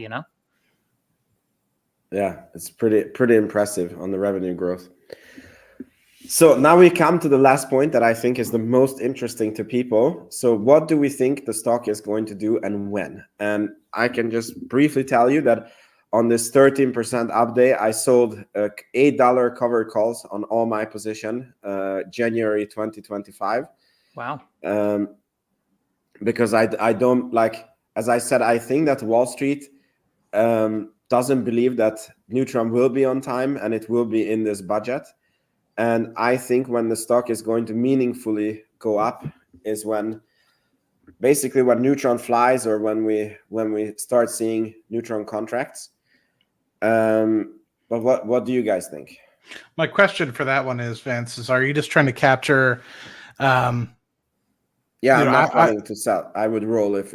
Yeah, it's pretty impressive on the revenue growth. So now we come to the last point that I think is the most interesting to people. So what do we think the stock is going to do and when? And I can just briefly tell you that on this 13% up day, I sold $8 covered calls on all my position January 2025. Wow. Because I don't like, as I said, I think that Wall Street doesn't believe that Neutron will be on time and it will be in this budget. And I think when the stock is going to meaningfully go up is when basically when Neutron flies or when we start seeing Neutron contracts. But what do you guys think? My question for that one is, Vince, is are you just trying to capture? I'm not planning to sell. I would roll if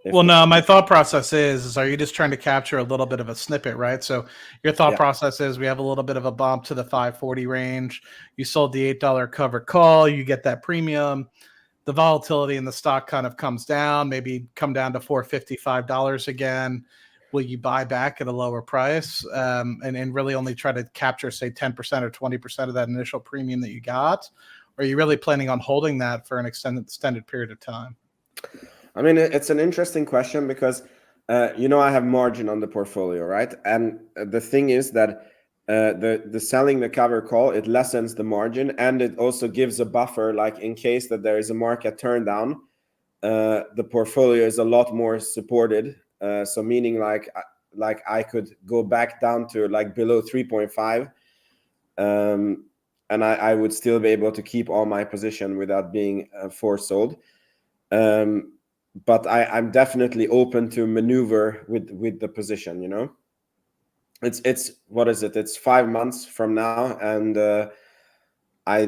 well, no, my thought process is are you just trying to capture a little bit of a snippet, right? So your thought process is we have a little bit of a bump to the 540 range. You sold the $8 covered call. You get that premium. The volatility in the stock kind of comes down, maybe come down to $455 again. Will you buy back at a lower price and really only try to capture, say, 10% or 20% of that initial premium that you got? Or are you really planning on holding that for an extended period of time? I mean, it's an interesting question because, I have margin on the portfolio, right? And the thing is that the selling the cover call, it lessens the margin and it also gives a buffer, like in case that there is a market turn down, the portfolio is a lot more supported. So meaning like I could go back down to like below 3.5 and I would still be able to keep all my position without being forced sold. But I'm definitely open to maneuver with the position, It's what is it? It's 5 months from now. And how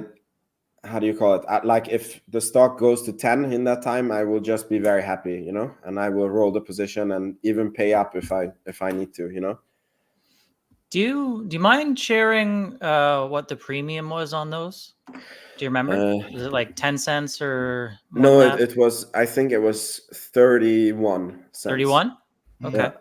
do you call it? Like if the stock goes to 10 in that time, I will just be very happy, and I will roll the position and even pay up if I need to, Do you mind sharing what the premium was on those? Do you remember? Was it like 10 cents or more no? than that? It was. I think it was 31 cents. 31. Okay, Yeah.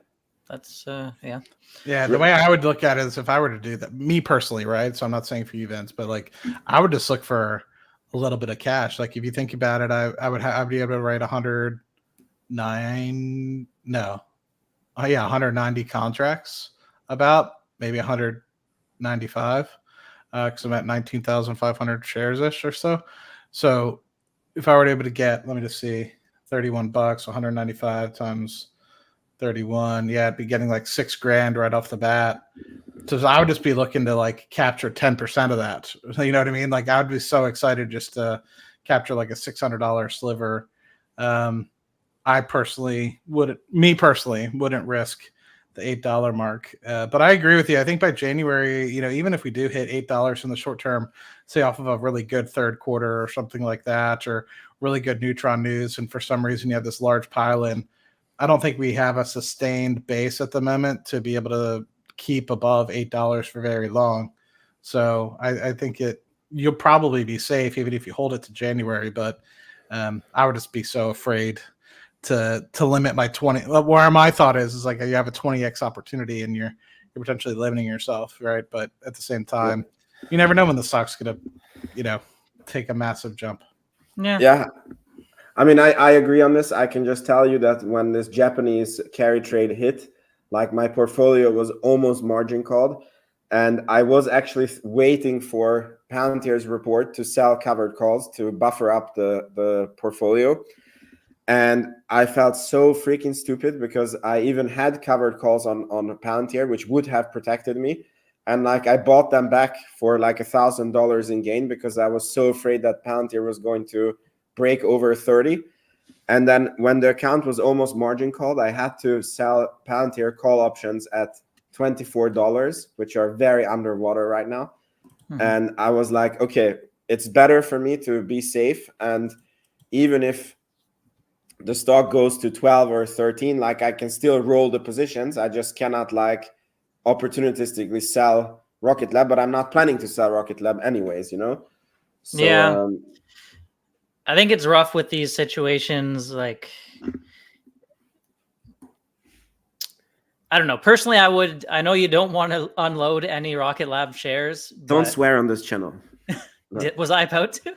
that's yeah. Yeah, the way I would look at it is if I were to do that, me personally, right? So I'm not saying for you, Vince, but like I would just look for a little bit of cash. Like if you think about it, I'd be able to write 190 contracts, about maybe 195, because I'm at 19,500 shares ish or so. So if I were able to get, let me just see, $31, 195 times 31, yeah, I'd be getting like $6,000 right off the bat. So I would just be looking to like capture 10% of that. You know what I mean? Like I would be so excited just to capture like a $600 sliver. I personally wouldn't risk the $8 mark. But I agree with you. I think by January, even if we do hit $8 in the short term, say off of a really good third quarter or something like that, or really good Neutron news, and for some reason you have this large pile in, I don't think we have a sustained base at the moment to be able to keep above $8 for very long. So I think you'll probably be safe even if you hold it to January. But I would just be so afraid to limit my 20. Where my thought is like you have a 20x opportunity and you're potentially limiting yourself, right? But at the same time, you never know when the stock's gonna, take a massive jump. Yeah. I mean, I agree on this. I can just tell you that when this Japanese carry trade hit, like my portfolio was almost margin called. And I was actually waiting for Palantir's report to sell covered calls to buffer up the portfolio. And I felt so freaking stupid because I even had covered calls on Palantir, which would have protected me. And like I bought them back for like $1,000 in gain because I was so afraid that Palantir was going to break over 30. And then when the account was almost margin called, I had to sell Palantir call options at $24, which are very underwater right now. Mm-hmm. And I was like, okay, it's better for me to be safe. And even if the stock goes to 12 or 13, like I can still roll the positions. I just cannot like opportunistically sell Rocket Lab, but I'm not planning to sell Rocket Lab anyways, So, yeah. I think it's rough with these situations. Like, I don't know. Personally, I know you don't want to unload any Rocket Lab shares. Don't swear on this channel. Was I about to?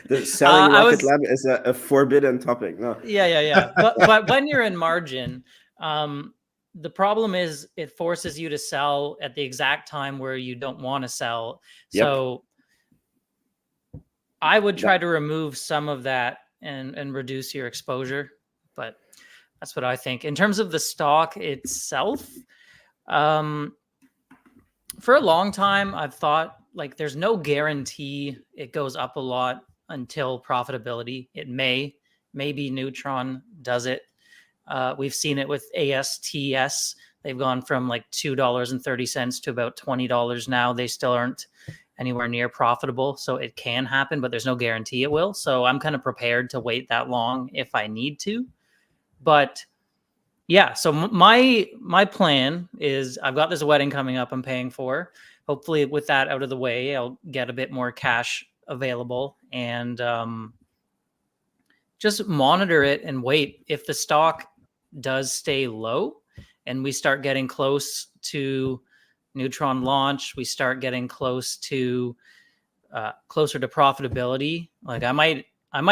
The selling Rocket was- Lab is a forbidden topic. No. Yeah. But when you're in margin, the problem is it forces you to sell at the exact time where you don't want to sell. Yep. So I would try to remove some of that and reduce your exposure. But that's what I think. In terms of the stock itself, for a long time, I've thought like there's no guarantee it goes up a lot until profitability. It may. Maybe Neutron does it. We've seen it with ASTS. They've gone from like $2.30 to about $20 now. They still aren't anywhere near profitable. So it can happen, but there's no guarantee it will. So I'm kind of prepared to wait that long if I need to. But yeah, so my plan is I've got this wedding coming up I'm paying for. Hopefully with that out of the way, I'll get a bit more cash available and just monitor it and wait. If the stock does stay low and we start getting close to Neutron launch, we start getting closer to profitability. Like I might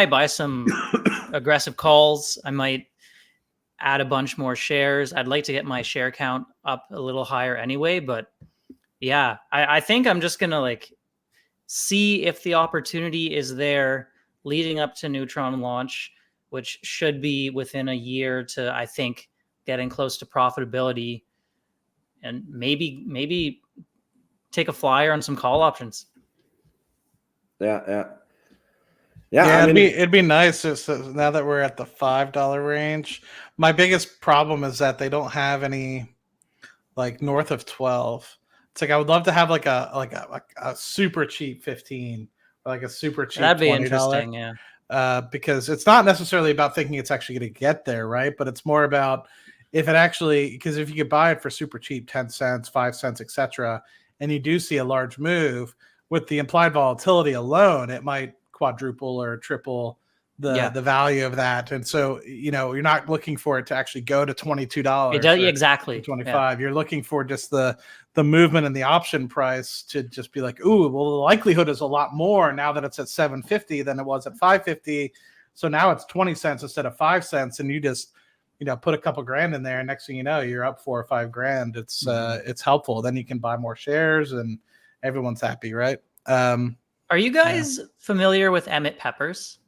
buy some aggressive calls. I might add a bunch more shares. I'd like to get my share count up a little higher anyway, but yeah, I think I'm just gonna like see if the opportunity is there leading up to Neutron launch, which should be within a year to, I think, getting close to profitability, and maybe take a flyer on some call options. Yeah. Yeah, I mean, it'd be nice now that we're at the $5 range. My biggest problem is that they don't have any like north of 12. It's like I would love to have like a super cheap 15 or like a super cheap That'd be $20. interesting, yeah. Because it's not necessarily about thinking it's actually going to get there, right? But it's more about if it actually, because if you could buy it for super cheap, 10 cents, 5 cents, etc., and you do see a large move with the implied volatility alone, it might quadruple or triple the value of that. And so, you're not looking for it to actually go to $22. It does, exactly. 25. Yeah. You're looking for just the movement in the option price to just be like, ooh, well, the likelihood is a lot more now that it's at $7.50 than it was at $5.50. So now it's 20 cents instead of 5 cents. And you just, put a couple grand in there. And next thing you know, you're up $4 or $5 grand. It's helpful. Then you can buy more shares and everyone's happy, right? Are you guys familiar with Emmett Peppers?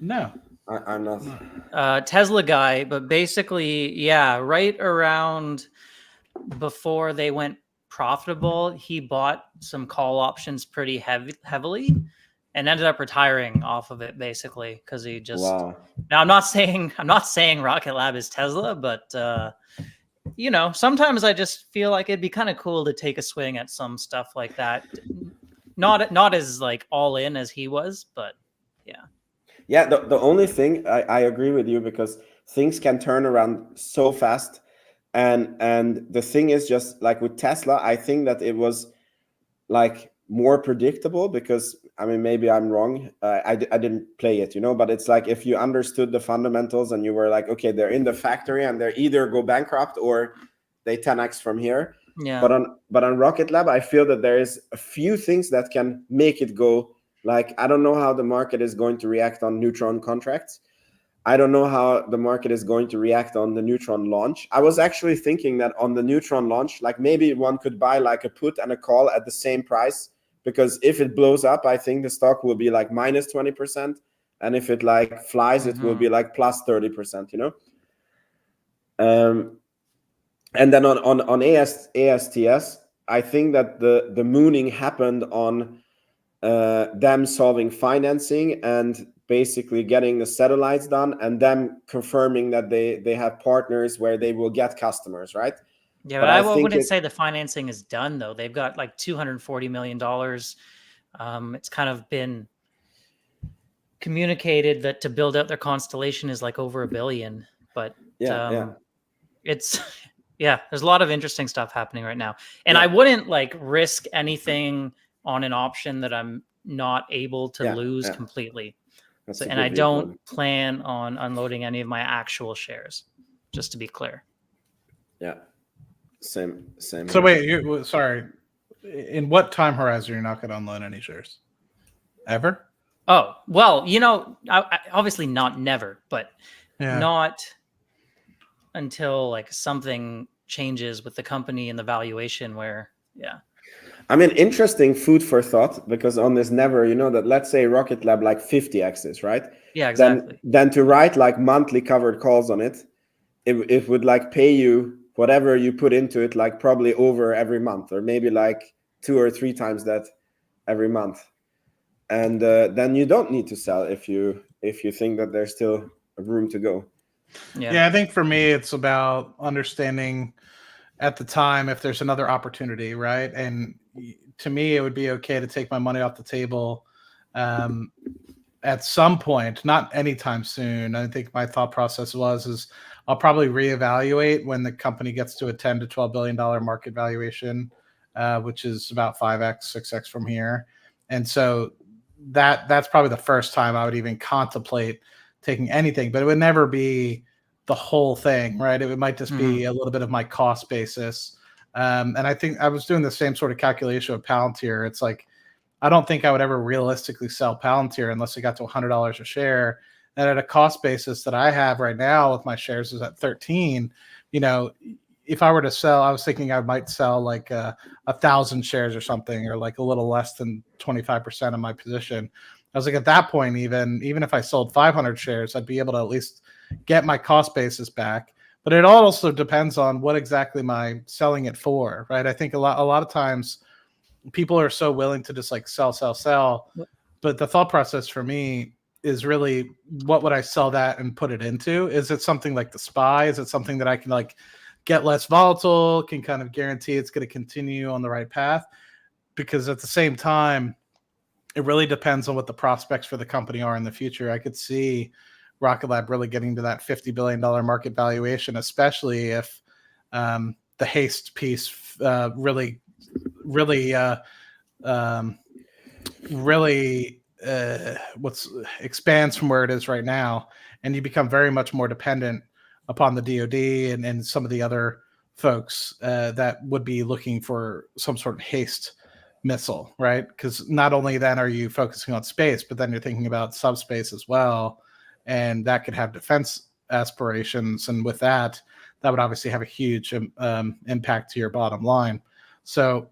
No. I'm not. Tesla guy, but basically, right around before they went profitable, he bought some call options pretty heavily and ended up retiring off of it basically because he just. Wow. Now I'm not saying Rocket Lab is Tesla, but sometimes I just feel like it'd be kind of cool to take a swing at some stuff like that. Not as like all in as he was, but yeah. Yeah, the only thing I agree with you because things can turn around so fast. And the thing is just like with Tesla, I think that it was like more predictable because I mean, maybe I'm wrong. I didn't play it, but it's like if you understood the fundamentals and you were like, okay, they're in the factory and they're either go bankrupt or they 10x from here. Yeah. But on Rocket Lab, I feel that there is a few things that can make it go. Like, I don't know how the market is going to react on Neutron contracts. I don't know how the market is going to react on the Neutron launch. I was actually thinking that on the Neutron launch, like maybe one could buy like a put and a call at the same price, because if it blows up, I think the stock will be like minus 20%. And if it like flies, it will be like plus 30%, And then on ASTS, I think that the mooning happened on them solving financing and basically getting the satellites done and them confirming that they have partners where they will get customers, right? Yeah, but I wouldn't say the financing is done though. They've got like $240 million. It's kind of been communicated that to build out their constellation is like over $1 billion, but it's there's a lot of interesting stuff happening right now. And I wouldn't like risk anything on an option that I'm not able to lose completely. And I don't plan on unloading any of my actual shares, just to be clear. Yeah. Same. So wait, sorry. in what time horizon you're not going to unload any shares? Ever? Oh, well, obviously not never, but not until like something changes with the company and the valuation where, I mean, interesting food for thought, because on this never, that let's say Rocket Lab like 50x's, right? Yeah, exactly. Then to write like monthly covered calls on it would like pay you whatever you put into it, like probably over every month, or maybe like 2 or 3 times that every month. And then you don't need to sell if you think that there's still room to go. Yeah, I think for me, it's about understanding at the time if there's another opportunity, right? And to me, it would be okay to take my money off the table at some point, not anytime soon. I think my thought process is I'll probably reevaluate when the company gets to a $10 to $12 billion market valuation, which is about 5x, 6x from here. And so that's probably the first time I would even contemplate taking anything, but it would never be the whole thing, right? It might just be a little bit of my cost basis. And I think I was doing the same sort of calculation with Palantir. It's like, I don't think I would ever realistically sell Palantir unless it got to $100 a share. And at a cost basis that I have right now with my shares is at 13, if I were to sell, I was thinking I might sell like 1,000 shares or something, or like a little less than 25% of my position. I was like, at that point, even if I sold 500 shares, I'd be able to at least get my cost basis back. But it also depends on what exactly am I selling it for, right? I think a lot of times people are so willing to just like sell. But the thought process for me is really, what would I sell that and put it into? Is it something like the SPY? Is it something that I can like get less volatile, can kind of guarantee it's going to continue on the right path? Because at the same time, it really depends on what the prospects for the company are in the future. I could see Rocket Lab really getting to that $50 billion market valuation, especially if the haste piece really expands from where it is right now, and you become very much more dependent upon the DoD and some of the other folks that would be looking for some sort of haste missile, right? Because not only then are you focusing on space, but then you're thinking about subspace as well, and that could have defense aspirations, and with that would obviously have a huge impact to your bottom line. So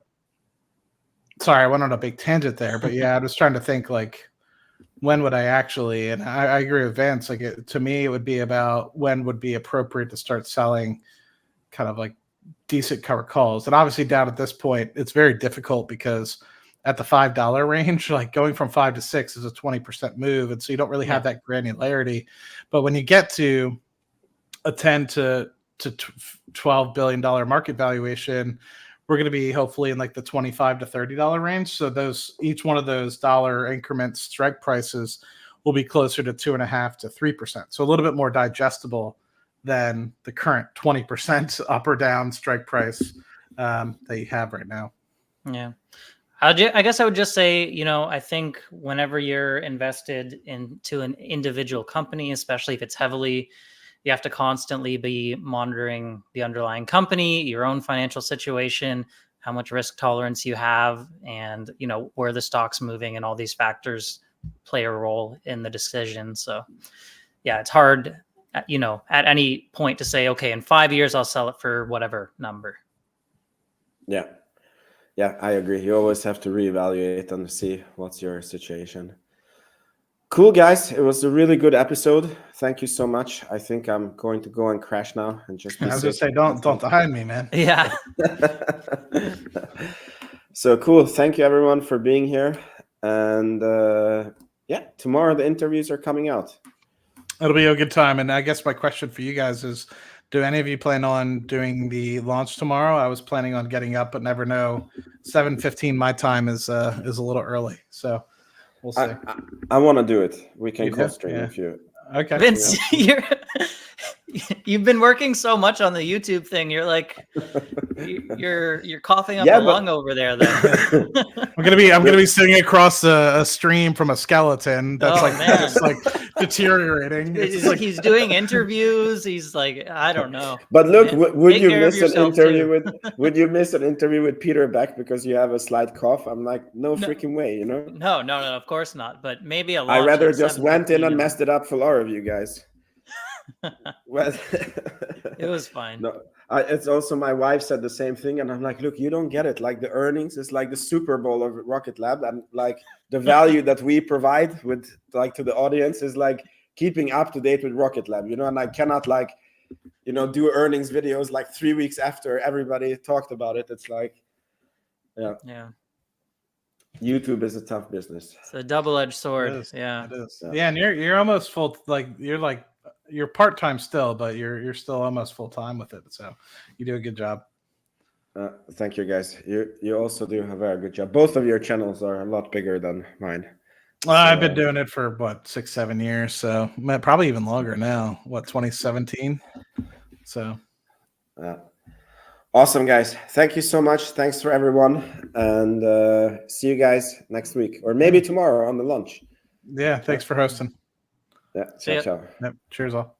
sorry, I went on a big tangent there, but yeah, I was trying to think like, when would I actually, and I agree with Vance, like to me, it would be about when would be appropriate to start selling kind of like decent cover calls. And obviously down at this point, it's very difficult because at the $5 range, like going from 5 to 6 is a 20% move. And so you don't really have that granularity. But when you get to a 10 to $12 billion market valuation, we're going to be hopefully in like the $25 to $30 range. So each one of those dollar increment strike prices will be closer to 2.5% to 3%. So a little bit more digestible than the current 20% up or down strike price that you have right now. Yeah. I guess I would just say, I think whenever you're invested into an individual company, especially if it's heavily, you have to constantly be monitoring the underlying company, your own financial situation, how much risk tolerance you have, and, where the stock's moving, and all these factors play a role in the decision. So yeah, it's hard, at any point to say, okay, in 5 years, I'll sell it for whatever number. Yeah, I agree. You always have to reevaluate and see what's your situation. Cool, guys. It was a really good episode. Thank you so much. I think I'm going to go and crash now and just be I was going to say, don't hide me, man. Yeah. So cool. Thank you, everyone, for being here. And tomorrow the interviews are coming out. It'll be a good time. And I guess my question for you guys is, do any of you plan on doing the launch tomorrow? I was planning on getting up, but never know. 7:15 my time is a little early. So we'll see. I want to do it. We can co-stream if you. Okay. Vince, You've been working so much on the YouTube thing. You're like, you're coughing up Yeah, a but- lung over there. Then I'm gonna be sitting across a stream from a skeleton that's Oh, like man. just like deteriorating. It's he's, just like, he's doing interviews. He's like, I don't know. But look, Man, would take you care of miss an yourself, interview too. with? Would you miss an interview with Peter Beck because you have a slight cough? I'm like, no freaking way, you know. No, of course not. But maybe a I launch rather at just went in 7:15 and or- messed it up for all of you guys. Well, It was fine. no, it's also my wife said the same thing, and I'm like, look, you don't get it. Like the earnings is like the Super Bowl of Rocket Lab, and like the value that we provide with like to the audience is like keeping up to date with Rocket Lab, you know. And I cannot like, you know, do earnings videos like 3 weeks after everybody talked about it. It's like, Yeah, YouTube is a tough business. it's a double-edged sword. It is. Yeah. it is. Yeah. Yeah, and you're almost full. Like you're part time still, but you're still almost full time with it. So you do a good job. Thank you, guys. You also do a very good job. Both of your channels are a lot bigger than mine. Well, I've been So- doing it for what 6-7 years, so probably even longer now. What 2017? So Awesome, guys. Thank you so much. Thanks for everyone. And see you guys next week or maybe tomorrow on the lunch. yeah, thanks for hosting. Yeah. See ya. Ciao, ciao. Yep, cheers all.